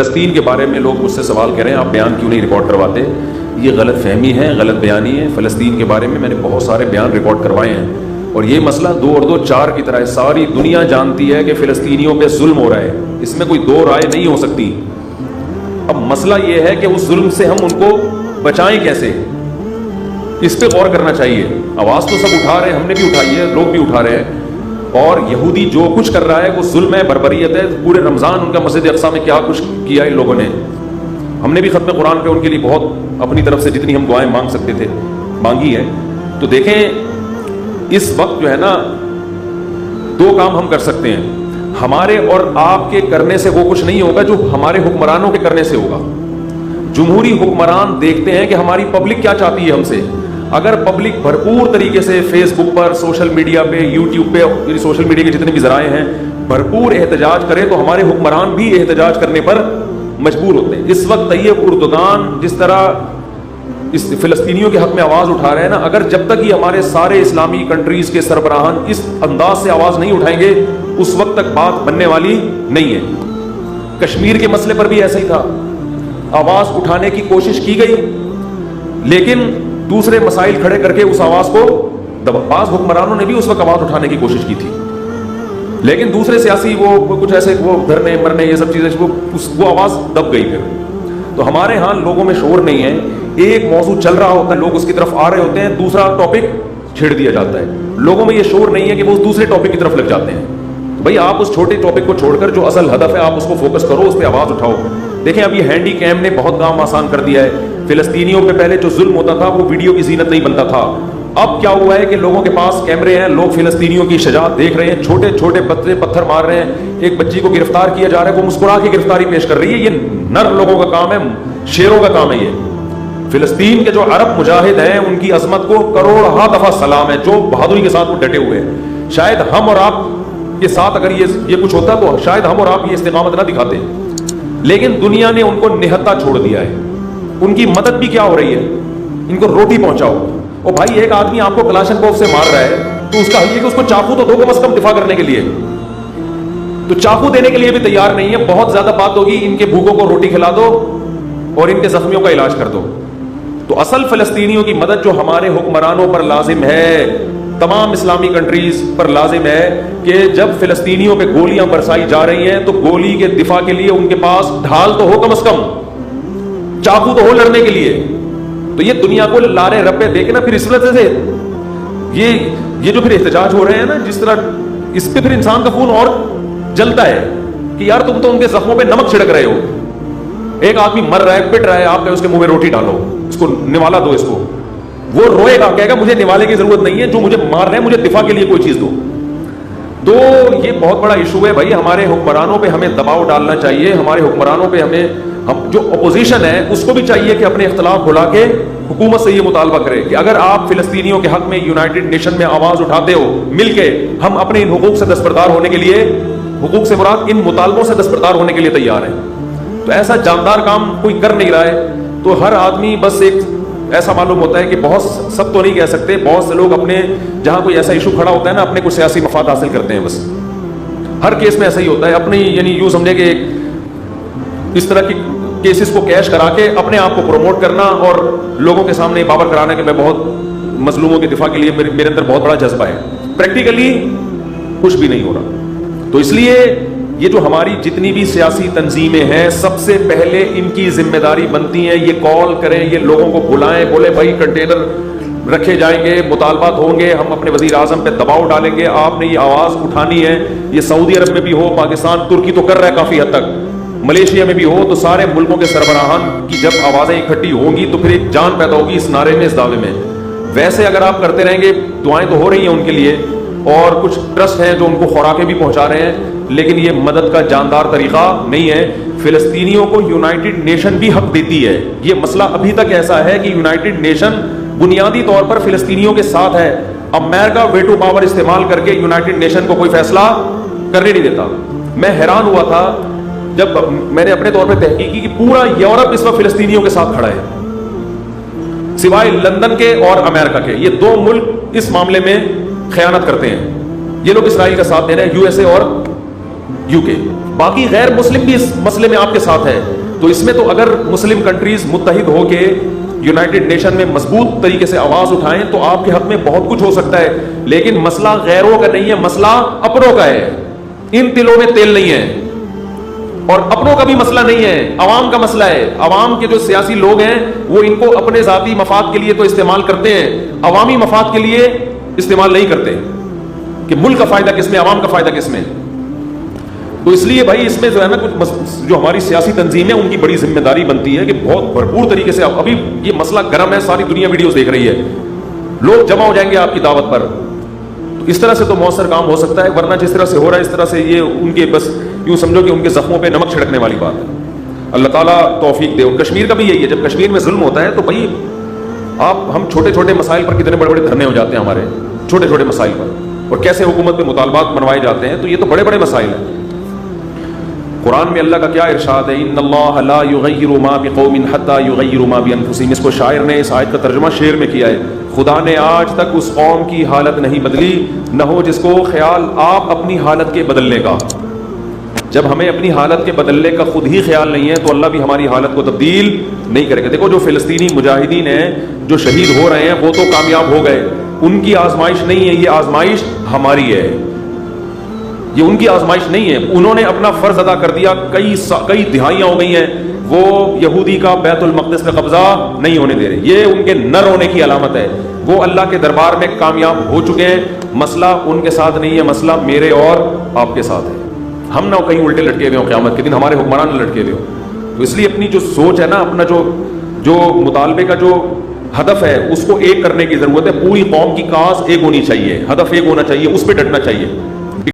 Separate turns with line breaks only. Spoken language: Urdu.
فلسطین کے بارے میں لوگ مجھ سے سوال کر رہے ہیں آپ بیان کیوں نہیں ریکارڈ کرواتے. یہ غلط فہمی ہے, غلط بیانی ہے. فلسطین کے بارے میں نے بہت سارے بیان ریکارڈ کروائے ہیں, اور یہ مسئلہ 2 اور 2 4 کی طرح ہے. ساری دنیا جانتی ہے کہ فلسطینیوں پہ ظلم ہو رہا ہے, اس میں کوئی 2 رائے نہیں ہو سکتی. اب مسئلہ یہ ہے کہ اس ظلم سے ہم ان کو بچائیں کیسے, اس پہ غور کرنا چاہیے. آواز تو سب اٹھا رہے ہیں, ہم نے بھی اٹھائی ہے, لوگ بھی اٹھا رہے ہیں. اور یہودی جو کچھ کر رہا ہے وہ ظلم ہے, بربریت ہے. پورے رمضان ان کا مسجد اقصی میں کیا کچھ کیا ان لوگوں نے. ہم نے بھی ختم قرآن پہ ان کے لیے بہت اپنی طرف سے جتنی ہم دعائیں مانگ سکتے تھے مانگی ہے. تو دیکھیں اس وقت جو ہے نا 2 کام ہم کر سکتے ہیں. ہمارے اور آپ کے کرنے سے وہ کچھ نہیں ہوگا جو ہمارے حکمرانوں کے کرنے سے ہوگا. جمہوری حکمران دیکھتے ہیں کہ ہماری پبلک کیا چاہتی ہے ہم سے. اگر پبلک بھرپور طریقے سے فیس بک پر, سوشل میڈیا پہ, یوٹیوب پہ, سوشل میڈیا کے جتنے بھی ذرائع ہیں, بھرپور احتجاج کرے تو ہمارے حکمران بھی احتجاج کرنے پر مجبور ہوتے ہیں. اس وقت طیب اردگان جس طرح اس فلسطینیوں کے حق میں آواز اٹھا رہے ہیں نا, اگر جب تک یہ ہمارے سارے اسلامی کنٹریز کے سربراہان اس انداز سے آواز نہیں اٹھائیں گے اس وقت تک بات بننے والی نہیں ہے. کشمیر کے مسئلے پر بھی ایسا ہی تھا, آواز اٹھانے کی کوشش کی گئی لیکن دوسرے مسائل کھڑے کر کے اس آواز کو بعض حکمرانوں نے بھی اس وقت آواز اٹھانے کی کوشش کی تھی, لیکن دوسرے سیاسی وہ کچھ ایسے وہ دھرنے مرنے یہ سب چیزیں وہ آواز دب گئی. پھر تو ہمارے ہاں لوگوں میں شعور نہیں ہے. ایک موضوع چل رہا ہوتا ہے, لوگ اس کی طرف آ رہے ہوتے ہیں, دوسرا ٹاپک چھیڑ دیا جاتا ہے. لوگوں میں یہ شعور نہیں ہے کہ وہ اس دوسرے ٹاپک کی طرف لگ جاتے ہیں. بھائی آپ اس چھوٹے ٹاپک کو چھوڑ کر جو اصل ہدف ہے آپ اس کو فوکس کرو, اس پہ آواز اٹھاؤ. دیکھیں اب یہ ہینڈی کیم نے بہت کام آسان کر دیا ہے. فلسطینیوں پہ پہلے جو ظلم ہوتا تھا وہ ویڈیو کی زینت نہیں بنتا تھا. اب کیا ہوا ہے کہ لوگوں کے پاس کیمرے ہیں, لوگ فلسطینیوں کی شجاعت دیکھ رہے ہیں, چھوٹے چھوٹے بچے پتھر مار رہے ہیں, ایک بچی کو گرفتار کیا جا رہا ہے, وہ مسکرا کے گرفتاری پیش کر رہی ہے. یہ نر لوگوں کا کام ہے, شیروں کا کام ہے. یہ فلسطین کے جو عرب مجاہد ہیں ان کی عظمت کو کروڑ دفعہ سلام ہے, جو بہادری کے ساتھ وہ ڈٹے ہوئے ہیں. شاید ہم اور آپ کے ساتھ اگر یہ کچھ ہوتا تو شاید ہم اور آپ یہ استقامت نہ دکھاتے, لیکن دنیا نے ان کو نہتا چھوڑ دیا ہے. ان کی مدد بھی کیا ہو رہی ہے, ان کو روٹی پہنچاؤ. اور بھائی ایک آدمی آپ کو کلاشن کوف سے مار رہا ہے تو اس کا حل یہ کہ اس کو چاقو تو دو کم از کم دفاع کرنے کے لیے. تو چاقو دینے کے لیے بھی تیار نہیں ہے. بہت زیادہ بات ہوگی, ان کے بھوکوں کو روٹی کھلا دو اور ان کے زخمیوں کا علاج کر دو. تو اصل فلسطینیوں کی مدد جو ہمارے حکمرانوں پر لازم ہے, تمام اسلامی کنٹریز پر لازم ہے کہ جب فلسطینیوں پہ گولیاں برسائی جا رہی ہیں تو گولی کے دفاع کے لیے ان کے پاس ڈھال تو ہو, کم از کم چاقو تو ہو لڑنے کے لیے. تو یہ دنیا کو لارے رپے دے کے نا پھر اس وجہ سے یہ جو پھر احتجاج ہو رہے ہیں نا, جس طرح اس پہ پھر انسان کا خون اور جلتا ہے کہ یار تم تو ان کے زخموں پہ نمک چھڑک رہے ہو. ایک آدمی مر رہا ہے, پٹ رہا ہے, آپ اس کے منہ میں روٹی ڈالو, اس کو نوالا دو. اس کو وہ روئے گا, کہے گا مجھے نوالے کی ضرورت نہیں ہے, جو مجھے مار رہے ہیں مجھے دفاع کے لیے کوئی چیز دو. تو یہ بہت بڑا ایشو ہے بھائی. ہمارے حکمرانوں پہ ہمیں دباؤ ڈالنا چاہیے. ہمارے حکمرانوں پہ ہم جو اپوزیشن ہے اس کو بھی چاہیے کہ اپنے اختلاف بھلا کے حکومت سے یہ مطالبہ کرے کہ اگر آپ فلسطینیوں کے حق میں یونائٹڈ نیشن میں آواز اٹھاتے ہو مل کے, ہم اپنے ان حقوق سے دستبردار ہونے کے لیے, حقوق سے مراد ان مطالبوں سے دستبردار ہونے کے لیے تیار ہیں. تو ایسا جاندار کام کوئی کر نہیں رہا ہے. تو ہر آدمی بس ایک ایسا معلوم ہوتا ہے کہ بہت سب تو نہیں کہہ سکتے, بہت سے لوگ اپنے جہاں کوئی ایسا ایشو کھڑا ہوتا ہے نا اپنے کچھ سیاسی مفاد حاصل کرتے ہیں. بس ہر کیس میں ایسا ہی ہوتا ہے. اپنی یعنی یوں سمجھے کہ اس طرح کی کیسز کو کیش کرا کے اپنے آپ کو پروموٹ کرنا اور لوگوں کے سامنے بابر کرانا کہ میں بہت مظلوموں کے دفاع کے لیے میرے اندر بہت بڑا جذبہ ہے. پریکٹیکلی کچھ بھی نہیں ہو رہا. تو اس لیے یہ جو ہماری جتنی بھی سیاسی تنظیمیں ہیں سب سے پہلے ان کی ذمہ داری بنتی ہے یہ کال کریں, یہ لوگوں کو بلائیں, بولے بھائی کنٹینر رکھے جائیں گے, مطالبات ہوں گے, ہم اپنے وزیر اعظم پہ دباؤ ڈالیں گے, آپ نے یہ آواز اٹھانی ہے. یہ سعودی عرب میں بھی ہو, پاکستان, ترکی تو کر رہا ہے کافی حد تک, ملیشیا میں بھی ہو, تو سارے ملکوں کے سربراہان کی جب آوازیں اکٹھی ہوں گی تو پھر ایک جان پیدا ہوگی اس نعرے میں, اس دعوے میں. ویسے اگر آپ کرتے رہیں گے, دعائیں تو ہو رہی ہیں ان کے لیے اور کچھ ٹرسٹ ہیں جو ان کو خوراکیں بھی پہنچا رہے ہیں, لیکن یہ مدد کا جاندار طریقہ نہیں ہے. فلسطینیوں کو یونائٹڈ نیشن بھی حق دیتی ہے. یہ مسئلہ ابھی تک ایسا ہے کہ یونائٹڈ نیشن بنیادی طور پر فلسطینیوں کے ساتھ ہے. امریکہ ویٹو پاور استعمال کر کے یونائٹڈ نیشن کو کوئی فیصلہ کرنے نہیں دیتا. میں حیران ہوا تھا جب میں نے اپنے طور پہ تحقیق کی کہ پورا یورپ اس وقت فلسطینیوں کے ساتھ کھڑا ہے سوائے لندن کے اور امریکہ کے. یہ 2 ملک اس معاملے میں خیانت کرتے ہیں. یہ لوگ اسرائیل کا ساتھ دے رہے ہیں, USA اور UK. باقی غیر مسلم بھی اس مسئلے میں آپ کے ساتھ ہے. تو اس میں تو اگر مسلم کنٹریز متحد ہو کے یونائٹڈ نیشن میں مضبوط طریقے سے آواز اٹھائیں تو آپ کے حق میں بہت کچھ ہو سکتا ہے. لیکن مسئلہ غیروں کا نہیں ہے, مسئلہ اپنوں کا ہے. ان تلوں میں تیل نہیں ہے, اور اپنوں کا بھی مسئلہ نہیں ہے, عوام کا مسئلہ ہے. عوام کے جو سیاسی لوگ ہیں وہ ان کو اپنے ذاتی مفاد کے لیے تو استعمال کرتے ہیں, عوامی مفاد کے لیے استعمال نہیں کرتے کہ ملک کا فائدہ کس میں, عوام کا فائدہ کس میں. تو اس لیے بھائی اس میں جو ہے نا کچھ جو ہماری سیاسی تنظیمیں ان کی بڑی ذمہ داری بنتی ہے کہ بہت بھرپور طریقے سے, ابھی یہ مسئلہ گرم ہے, ساری دنیا ویڈیوز دیکھ رہی ہے, لوگ جمع ہو جائیں گے آپ کی دعوت پر, تو اس طرح سے تو مؤثر کام ہو سکتا ہے. ورنہ جس طرح سے ہو رہا ہے اس طرح سے یہ ان کے بس یوں سمجھو کہ ان کے زخموں پہ نمک چھڑکنے والی بات ہے. اللہ تعالیٰ توفیق دے. اور کشمیر کا بھی یہی ہے, جب کشمیر میں ظلم ہوتا ہے تو بھائی ہم چھوٹے چھوٹے مسائل پر کتنے بڑے بڑے دھرنے ہو جاتے ہیں ہمارے چھوٹے چھوٹے مسائل پر, اور کیسے حکومت پہ مطالبات منوائے جاتے ہیں. تو یہ تو بڑے بڑے مسائل ہیں. قرآن میں اللہ کا کیا ارشاد ہے, ان اللہ لا یغیر ما بقوم حتی یغیروا ما بانفسہم. اس کو شاعر نے اس آیت کا ترجمہ شعر میں کیا ہے, خدا نے آج تک اس قوم کی حالت نہیں بدلی, نہ ہو جس کو خیال آپ اپنی حالت کے بدلنے کا. جب ہمیں اپنی حالت کے بدلنے کا خود ہی خیال نہیں ہے تو اللہ بھی ہماری حالت کو تبدیل نہیں کرے گا. دیکھو جو فلسطینی مجاہدین ہیں جو شہید ہو رہے ہیں وہ تو کامیاب ہو گئے, ان کی آزمائش نہیں ہے, یہ آزمائش ہماری ہے. یہ ان کی آزمائش نہیں ہے, انہوں نے اپنا فرض ادا کر دیا. کئی دہائیاں ہو گئی ہیں وہ یہودی کا بیت المقدس پہ قبضہ نہیں ہونے دے رہے. یہ ان کے نہ رونے کی علامت ہے. وہ اللہ کے دربار میں کامیاب ہو چکے ہیں. مسئلہ ان کے ساتھ نہیں ہے, مسئلہ میرے اور آپ کے ساتھ ہے. ہم نہ کہیں الٹے لٹکے ہوئے ہوں قیامت کے دن, ہمارے حکمران نہ لٹکے ہوئے ہوں. تو اس لیے اپنی جو سوچ ہے نا, اپنا جو مطالبے کا جو ہدف ہے اس کو ایک کرنے کی ضرورت ہے. پوری قوم کی کاز ایک ہونی چاہیے, ہدف ایک ہونا چاہیے, اس پہ ڈٹنا چاہیے.